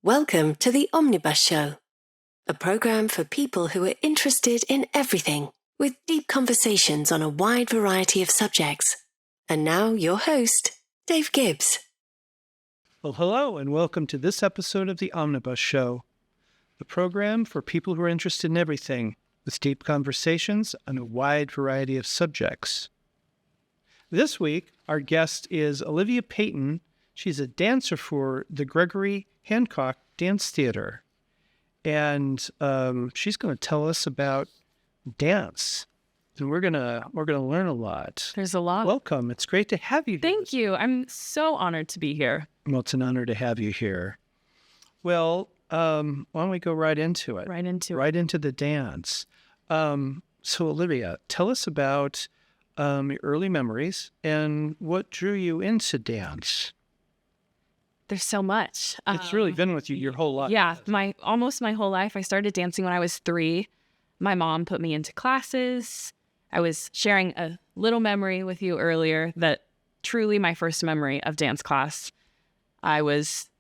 Welcome to the Omnibus Show, a program for people who are interested in everything, with deep conversations on a wide variety of subjects. And now your host, Dave Gibbs. Well, hello, and welcome to this episode of the Omnibus Show, the program for people who are interested in everything, with deep conversations on a wide variety of subjects. This week, our guest is Olivia Payton. She's a dancer for the Gregory Hancock Dance Theatre, and she's going to tell us about dance. And we're gonna learn a lot. There's a lot. Welcome. It's great to have you here. Thank you. I'm so honored to be here. Well, it's an honor to have you here. Well, why don't we go right into it? Right into the dance. So, Olivia, tell us about your early memories and what drew you into dance. There's so much. It's really been with you your whole life. Yeah, almost my whole life. I started dancing when I was 3. My mom put me into classes. I was sharing a little memory with you earlier that truly my first memory of dance class. I was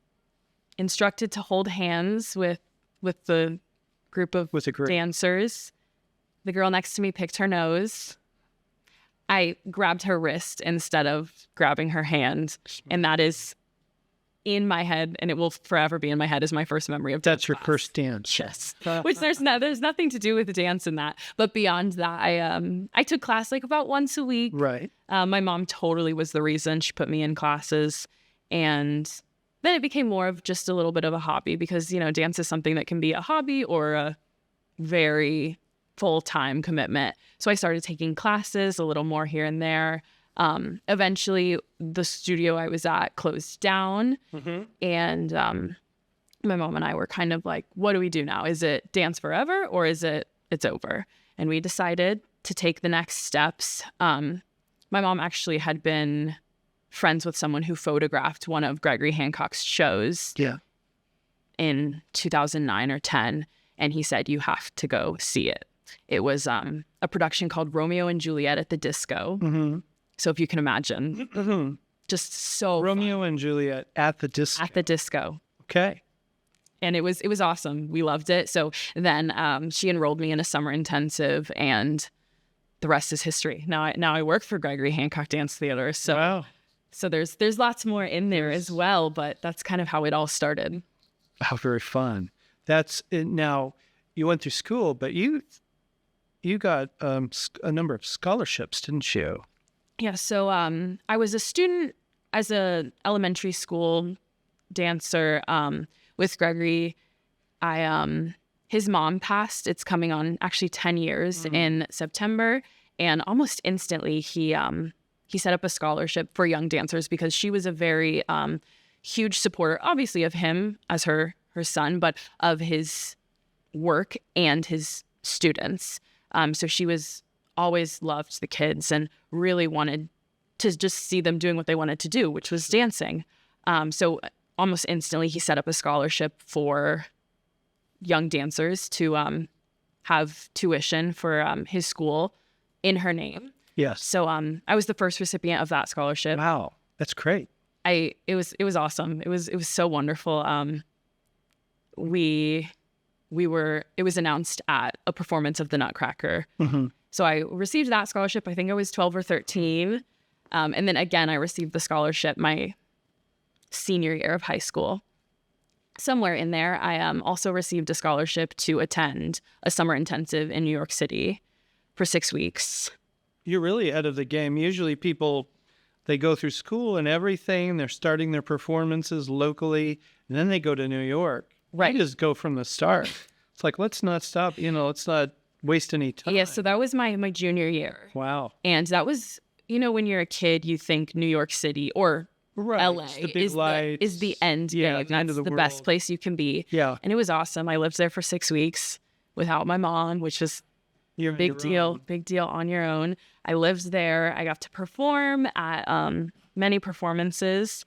instructed to hold hands with the group of dancers. The girl next to me picked her nose. I grabbed her wrist instead of grabbing her hand, and that is in my head, and it will forever be in my head as my first memory of dance. That's your first dance. Yes. Which there's nothing to do with the dance in that. But beyond that, I took class like about once a week. Right. My mom totally was the reason she put me in classes. And then it became more of just a little bit of a hobby because, dance is something that can be a hobby or a very full-time commitment. So I started taking classes a little more here and there. Eventually, the studio I was at closed down, and my mom and I were kind of like, what do we do now? Is it dance forever or is it's over? And we decided to take the next steps. My mom actually had been friends with someone who photographed one of Gregory Hancock's shows in 2009 or 10, and he said, you have to go see it. It was a production called Romeo and Juliet at the Disco. Mm-hmm. So if you can imagine, just so Romeo and Juliet at the disco. At the disco. Okay. And it was awesome. We loved it. So then she enrolled me in a summer intensive, and the rest is history. Now I work for Gregory Hancock Dance Theater. So wow. So there's lots more in there as well, but that's kind of how it all started. How very fun. That's it. Now you went through school, but you got a number of scholarships, didn't you? Yeah, so I was a student as a elementary school dancer with Gregory. His mom passed. It's coming on actually 10 years in September, and almost instantly he set up a scholarship for young dancers because she was a very huge supporter, obviously of him as her son, but of his work and his students. So she always loved the kids and really wanted to just see them doing what they wanted to do, which was dancing. So almost instantly he set up a scholarship for young dancers to have tuition for his school in her name. Yes. So I was the first recipient of that scholarship. Wow, that's great. It was awesome. It was so wonderful. It was announced at a performance of the Nutcracker. Mm-hmm. So I received that scholarship. I think I was 12 or 13. And then again, I received the scholarship my senior year of high school. Somewhere in there, I also received a scholarship to attend a summer intensive in New York City for 6 weeks. You're really ahead of the game. Usually people, they go through school and everything. They're starting their performances locally, and then they go to New York. Right. You just go from the start. It's like, let's not stop, let's not waste any time. Yeah, so that was my junior year. Wow. And that was, when you're a kid, you think New York City or LA is the end game. That's the best place you can be. Yeah. And it was awesome. I lived there for 6 weeks without my mom, which was big deal on your own. I lived there. I got to perform at many performances,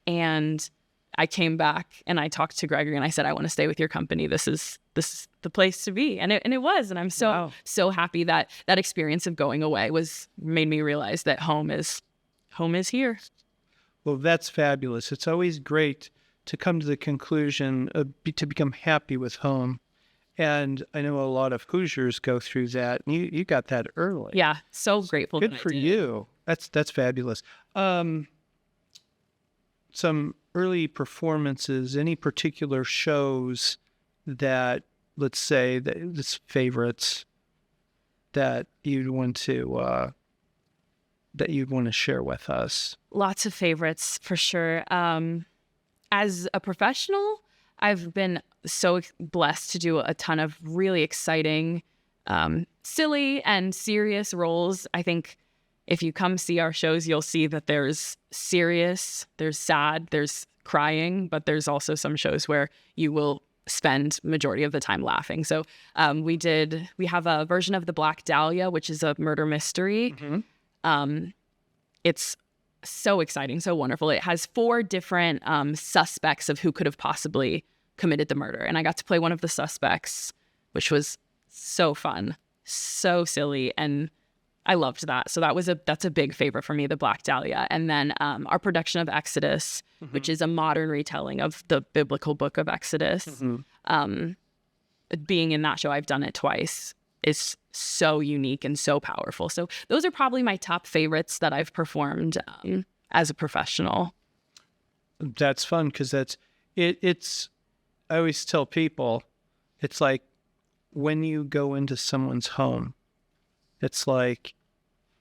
and I came back and I talked to Gregory and I said, I want to stay with your company. This is the place to be. And it was. And I'm so happy that experience of going away made me realize that home is here. Well, that's fabulous. It's always great to come to the conclusion to become happy with home. And I know a lot of Hoosiers go through that. And you got that early. Yeah, so grateful. Good for you. That's fabulous. Some early performances, any particular shows that, let's say, that's favorites that you'd want to share with us? Lots of favorites for sure. As a professional, I've been so blessed to do a ton of really exciting, silly and serious roles. I think if you come see our shows, you'll see that there's serious, there's sad, there's crying, but there's also some shows where you will spend majority of the time laughing. So we have a version of The Black Dahlia, which is a murder mystery. Mm-hmm. It's so exciting, so wonderful. It has 4 different suspects of who could have possibly committed the murder. And I got to play one of the suspects, which was so fun, so silly, and I loved that. So that's a big favorite for me, The Black Dahlia. And then our production of Exodus, mm-hmm. which is a modern retelling of the biblical book of Exodus. Mm-hmm. Being in that show, I've done it twice, is so unique and so powerful. So those are probably my top favorites that I've performed as a professional. That's fun because it's, I always tell people, it's like when you go into someone's home, it's like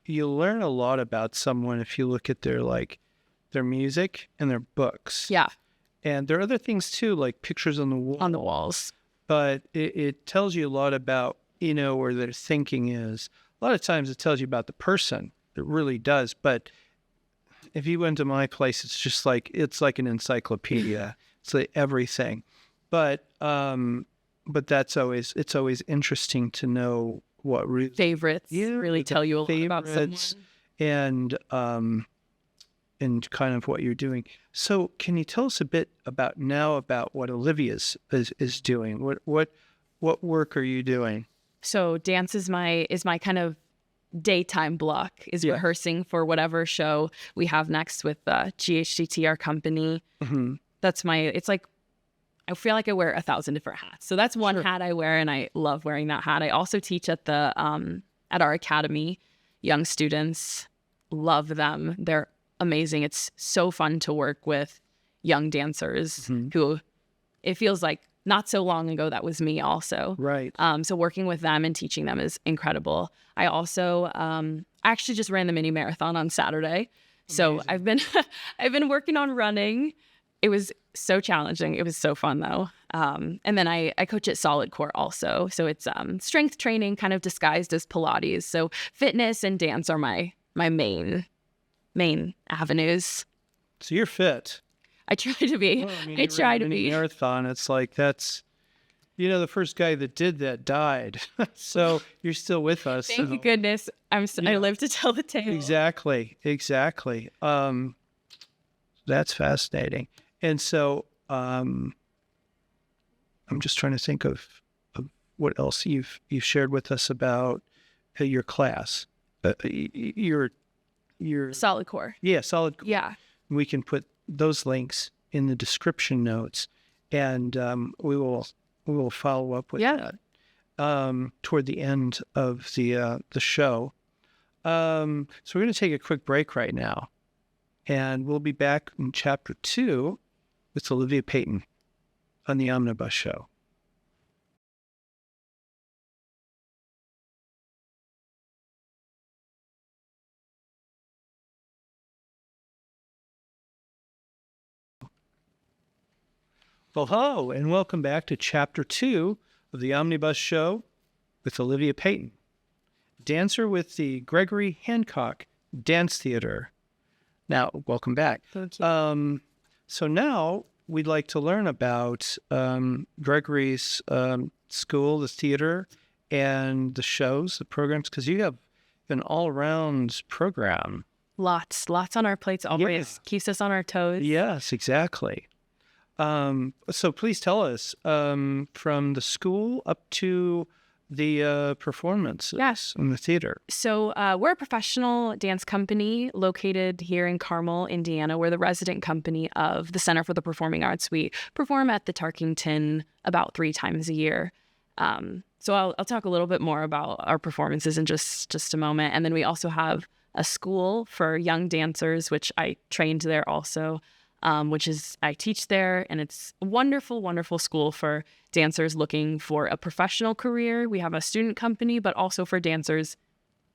you learn a lot about someone if you look at their music and their books. Yeah. And there are other things too, like pictures on the wall. On the walls. But it tells you a lot about, where their thinking is. A lot of times it tells you about the person. It really does. But if you went to my place, it's like an encyclopedia. It's like everything. But it's always interesting to know what favorites really tell you a lot about someone. And kind of what you're doing. So can you tell us a bit about what Olivia is doing? What work are you doing? So dance is my kind of daytime block, rehearsing for whatever show we have next with GHDT, our company. Mm-hmm. It's like, I feel like I wear 1,000 different hats. So that's one hat I wear, and I love wearing that hat. I also teach at at our academy. Young students, love them. They're amazing. It's so fun to work with young dancers mm-hmm. who it feels like not so long ago that was me also. Right. So working with them and teaching them is incredible. I also actually just ran the mini marathon on Saturday. So I've been working on running. It was so challenging. It was so fun though. And then I coach at Solid Core also. So it's strength training kind of disguised as Pilates. So fitness and dance are my main avenues. So you're fit. I try to be. Well, I try to be. Marathon. It's like that's, the first guy that did that died. So you're still with us. Thank goodness. I live to tell the tale. Exactly. That's fascinating. And so I'm just trying to think of what else you've shared with us about your class. Your Solid Core. Yeah, Solid Core. Yeah. We can put those links in the description notes, and we will follow up with that toward the end of the show. So we're going to take a quick break right now, and we'll be back in Chapter 2 with Olivia Payton on the Omnibus Show. Well, hello, and welcome back to Chapter 2 of the Omnibus Show with Olivia Payton, dancer with the Gregory Hancock Dance Theatre. Now, welcome back. Thank you. So now we'd like to learn about Gregory's school, the theater, and the shows, the programs, because you have an all-around program. Lots on our plates always. Keeps us on our toes. Yes, exactly. So please tell us, from the school up to the performances in the theater? So we're a professional dance company located here in Carmel, Indiana. We're the resident company of the Center for the Performing Arts. We perform at the Tarkington about 3 times a year. So I'll talk a little bit more about our performances in just a moment. And then we also have a school for young dancers, which I trained there also, which is I teach there. And it's a wonderful, wonderful school for dancers looking for a professional career. We have a student company, but also for dancers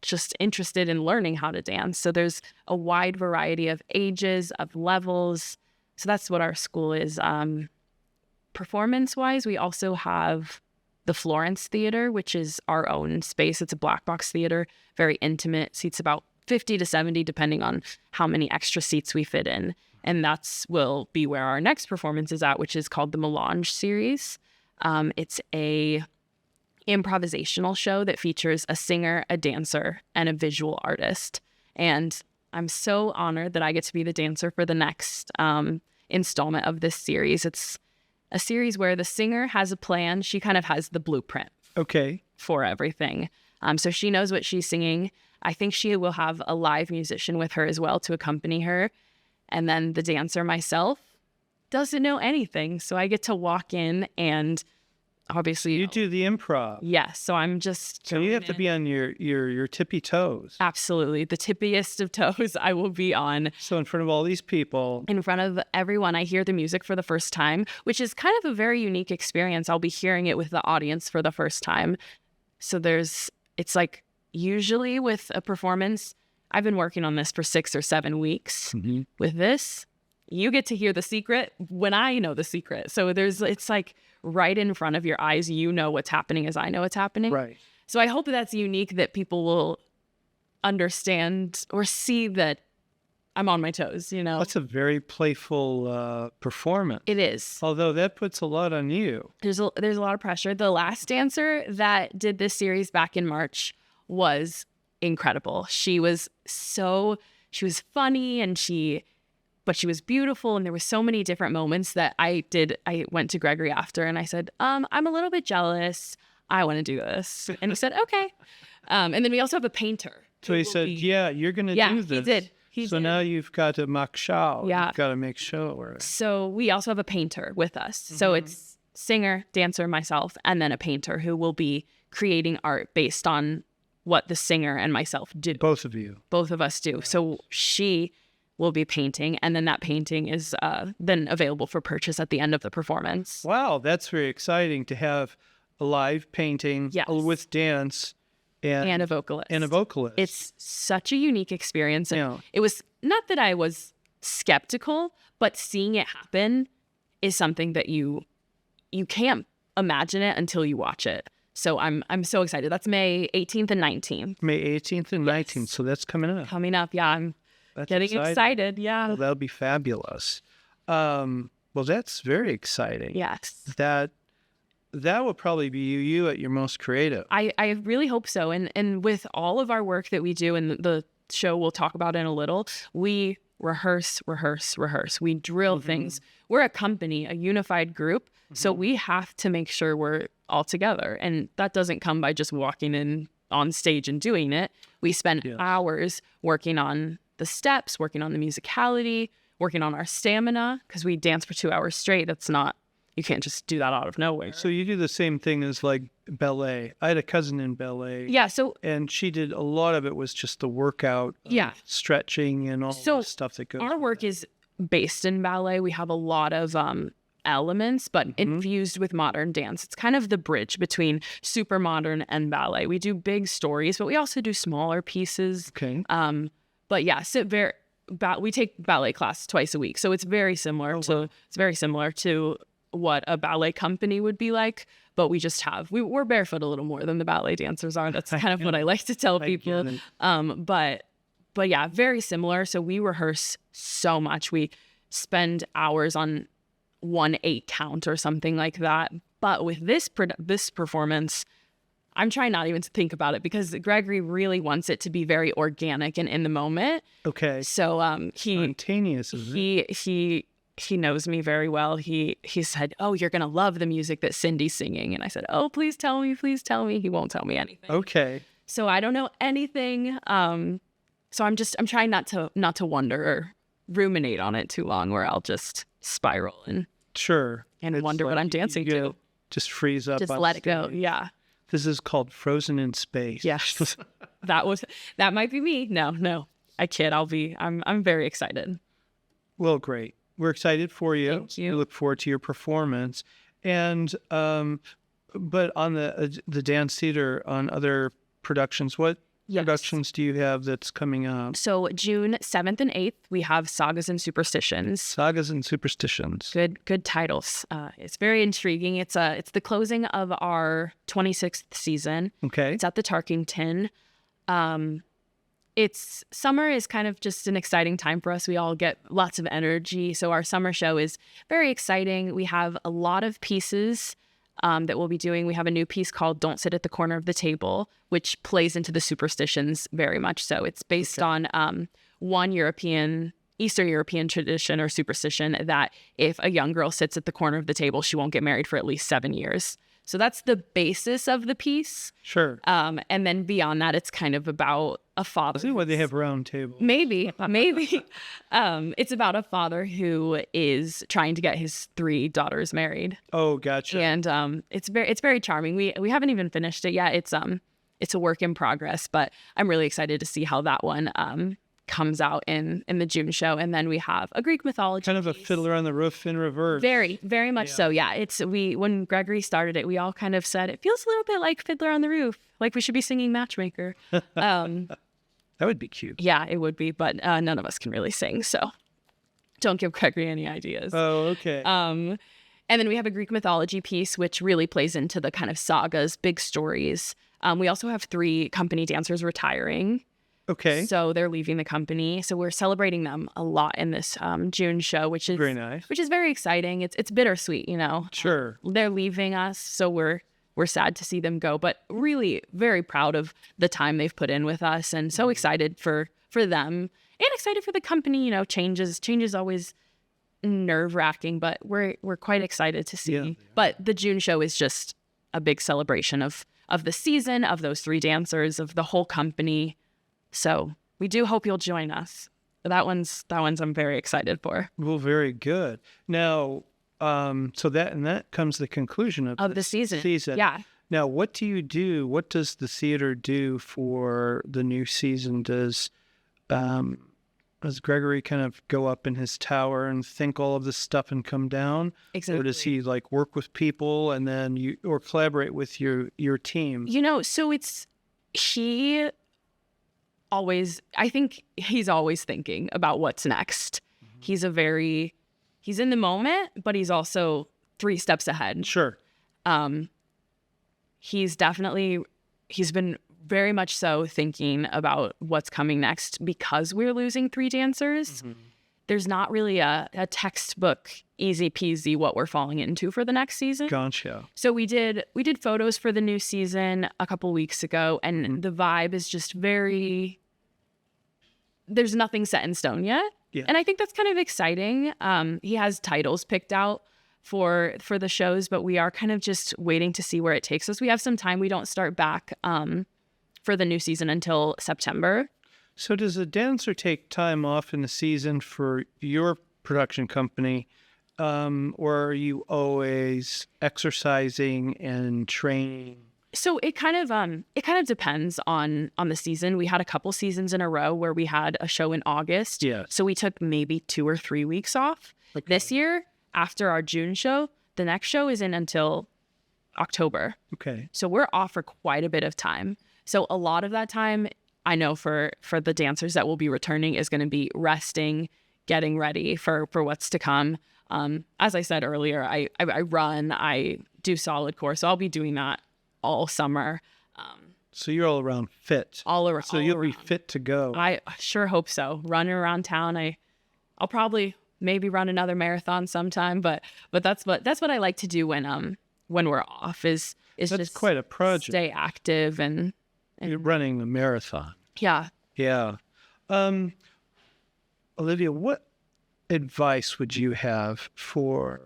just interested in learning how to dance. So there's a wide variety of ages, of levels. So that's what our school is. Performance-wise, we also have the Florence Theater, which is our own space. It's a black box theater, very intimate, seats about 50 to 70, depending on how many extra seats we fit in. And that's will be where our next performance is at, which is called the Melange series. It's a improvisational show that features a singer, a dancer, and a visual artist. And I'm so honored that I get to be the dancer for the next installment of this series. It's a series where the singer has a plan. She kind of has the blueprint for everything. So she knows what she's singing. I think she will have a live musician with her as well to accompany her. And then the dancer myself doesn't know anything. So I get to walk in and obviously you do the improv. Yes. So I'm just so you have to be on your tippy toes. Absolutely. The tippiest of toes I will be on. So in front of all these people. In front of everyone, I hear the music for the first time, which is kind of a very unique experience. I'll be hearing it with the audience for the first time. So it's like usually with a performance, I've been working on this for 6 or 7 weeks. Mm-hmm. With this, you get to hear the secret when I know the secret. So it's like right in front of your eyes. You know what's happening as I know what's happening. Right. So I hope that's unique, that people will understand or see that I'm on my toes, you know. That's a very playful performance. It is. Although that puts a lot on you. There's a lot of pressure. The last dancer that did this series back in March was incredible. She was funny but she was beautiful. And there were so many different moments that I went to Gregory after and I said, I'm a little bit jealous. I want to do this. And he said, okay. And then we also have a painter. So he said, you're going to do this. He did. So now you've got to make show. Yeah. You've got to make show. So we also have a painter with us. Mm-hmm. So it's singer, dancer, myself, and then a painter who will be creating art based on what the singer and myself do. Both of you. Both of us do. Right. So she will be painting, and then that painting is then available for purchase at the end of the performance. Wow, that's very exciting to have a live painting with dance and a vocalist. It's such a unique experience. And it was not that I was skeptical, but seeing it happen is something that you can't imagine it until you watch it. So I'm so excited. That's May 18th and 19th. May 18th and 19th. So that's coming up. Yeah. That's getting excited. Yeah. Well, that'll be fabulous. Well, that's very exciting. Yes. That will probably be you at your most creative. I really hope so. And with all of our work that we do, and the show we'll talk about in a little, we rehearse. We drill things. We're a company, a unified group. Mm-hmm. So we have to make sure we're all together. And that doesn't come by just walking in on stage and doing it. We spend hours working on the steps, working on the musicality, working on our stamina, because we dance for 2 hours straight. You can't just do that out of nowhere. So you do the same thing as like ballet. I had a cousin in ballet. Yeah. And she did a lot of it was just the workout, stretching and all the stuff that goes. Our work is based in ballet. We have a lot of elements, but infused with modern dance. It's kind of the bridge between super modern and ballet. We do big stories, but we also do smaller pieces. Okay. But yeah, we take ballet class twice a week, so it's very similar to what a ballet company would be like. But we just we're barefoot a little more than the ballet dancers are. That's kind of what I like to tell people. But yeah, very similar. So we rehearse so much. We spend hours on 1/8 count or something like that. But with this performance, I'm trying not even to think about it because Gregory really wants it to be very organic and in the moment. Okay. So spontaneous. He he knows me very well. He said, "Oh, you're going to love the music that Cindy's singing." And I said, "Oh, please tell me, please tell me." He won't tell me anything. Okay. So I don't know anything. So I'm trying not to wonder or ruminate on it too long, where I'll just spiral and Sure. and wonder what I'm dancing to. Just freeze up. Just on let it go. stage. Yeah. This is called Frozen in Space. Yes. that might be me. No. I kid. I'm very excited. Well, great. We're excited for you. Thank you. We look forward to your performance. And but on the dance theater, on other productions, what Yes. productions do you have that's coming up? So June 7th and 8th, we have Sagas and Superstitions. Sagas and Superstitions. Good titles. It's very intriguing. It's the closing of our 26th season. Okay. It's at the Tarkington. It's summer is kind of just an exciting time for us. We all get lots of energy. So our summer show is very exciting. We have a lot of pieces that we'll be doing. We have a new piece called Don't Sit at the Corner of the Table, which plays into the superstitions very much so. It's based on one Eastern European tradition or superstition that if a young girl sits at the corner of the table, she won't get married for at least 7 years. So that's the basis of the piece. Sure. And then beyond that, it's kind of about a father. See why they have round tables. Maybe. It's about a father who is trying to get his 3 daughters married. Oh, gotcha. And it's very charming. We haven't even finished it yet. It's a work in progress, but I'm really excited to see how that one comes out in the June show. And then we have a Greek mythology Kind of a piece. Fiddler on the Roof in reverse. Very, very much so. Yeah. When Gregory started it, we all kind of said it feels a little bit like Fiddler on the Roof, like we should be singing Matchmaker. That would be cute. Yeah, it would be, but none of us can really sing, so don't give Gregory any ideas. Oh, okay. And then we have a Greek mythology piece, which really plays into the kind of sagas, big stories. We also have 3 company dancers retiring. Okay. So they're leaving the company. So we're celebrating them a lot in this June show, which is Very nice. Which is very exciting. It's bittersweet, you know. Sure. They're leaving us, so we're sad to see them go, but really very proud of the time they've put in with us, and so excited for them and excited for the company. You know, change is always nerve-wracking, but we're quite excited to see. Yeah. But the June show is just a big celebration of the season, of those 3 dancers, of the whole company. So we do hope you'll join us. That one's I'm very excited for. Well, very good. Now, so that comes the conclusion of the season. Yeah. Now, what do you do? What does the theater do for the new season? Does Gregory kind of go up in his tower and think all of this stuff and come down? Exactly. Or does he like work with people and then or collaborate with your team? You know, so I think he's always thinking about what's next. Mm-hmm. He's in the moment, but he's also 3 steps ahead. Sure. He's been very much so thinking about what's coming next because we're losing 3 dancers. Mm-hmm. There's not really a textbook easy peasy what we're falling into for the next season. Gotcha. So we did photos for the new season a couple weeks ago, and the vibe is just there's nothing set in stone yet. Yeah. And I think that's kind of exciting. He has titles picked out for the shows, but we are kind of just waiting to see where it takes us. We have some time. We don't start back for the new season until September. So does a dancer take time off in the season for your production company, or are you always exercising and training? So it kind of depends on the season. We had a couple seasons in a row where we had a show in August. Yeah. So we took maybe 2 or 3 weeks off. Okay. This year, after our June show, the next show isn't until October. Okay. So we're off for quite a bit of time. So a lot of that time, I know for the dancers that will be returning is going to be resting, getting ready for what's to come. As I said earlier, I run, I do solid core, so I'll be doing that all summer. So you're all around fit. All around. So you'll be fit to go. I sure hope so. Running around town, I'll probably maybe run another marathon sometime, but that's what I like to do when we're off is That's just quite a project. Stay active and You're running the marathon. yeah. Yeah. Olivia, what advice would you have for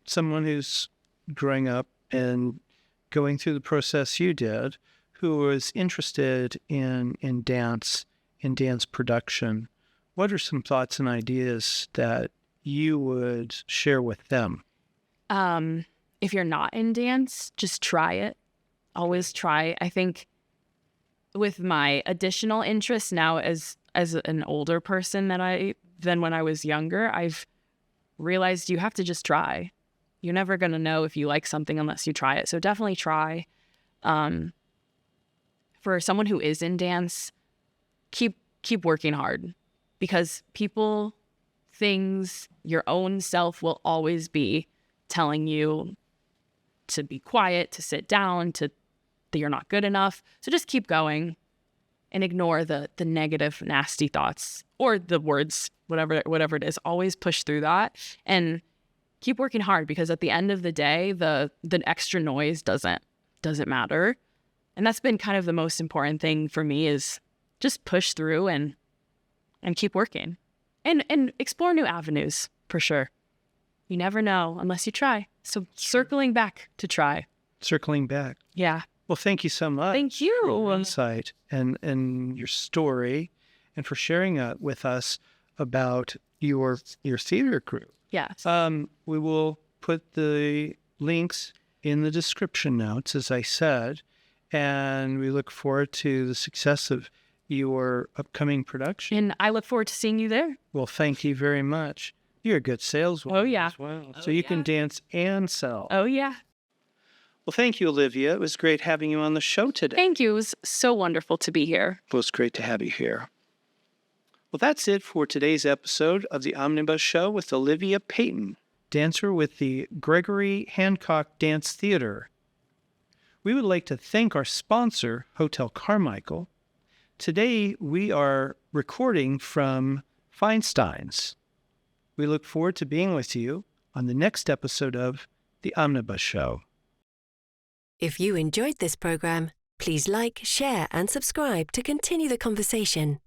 someone who's growing up and going through the process you did, who was interested in dance, in dance production? What are some thoughts and ideas that you would share with them? If you're not in dance, just try it. Always try. I think with my additional interests now as an older person than when I was younger, I've realized you have to just try. You're never going to know if you like something unless you try it. So definitely try. For someone who is in dance, keep working hard, because people, things, your own self will always be telling you to be quiet, to sit down, that you're not good enough. So just keep going and ignore the negative, nasty thoughts or the words, whatever it is. Always push through that and keep working hard, because at the end of the day, the extra noise doesn't matter. And that's been kind of the most important thing for me, is just push through and keep working and explore new avenues, for sure. You never know unless you try. So circling back to try. Circling back. Yeah. Well, thank you so much. Thank you. For your insight and your story, and for sharing with us about your theater group. Yes. We will put the links in the description notes, as I said, and we look forward to the success of your upcoming production. And I look forward to seeing you there. Well, thank you very much. You're a good saleswoman. Oh, yeah. As well. So you can dance and sell. Oh, yeah. Well, thank you, Olivia. It was great having you on the show today. Thank you. It was so wonderful to be here. Well, it's great to have you here. Well, that's it for today's episode of the Omnibus Show with Olivia Payton, dancer with the Gregory Hancock Dance Theatre. We would like to thank our sponsor, Hotel Carmichael. Today, we are recording from Feinstein's. We look forward to being with you on the next episode of The Omnibus Show. If you enjoyed this program, please like, share, and subscribe to continue the conversation.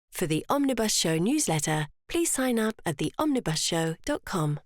For the Omnibus Show newsletter, please sign up at theomnibusshow.com.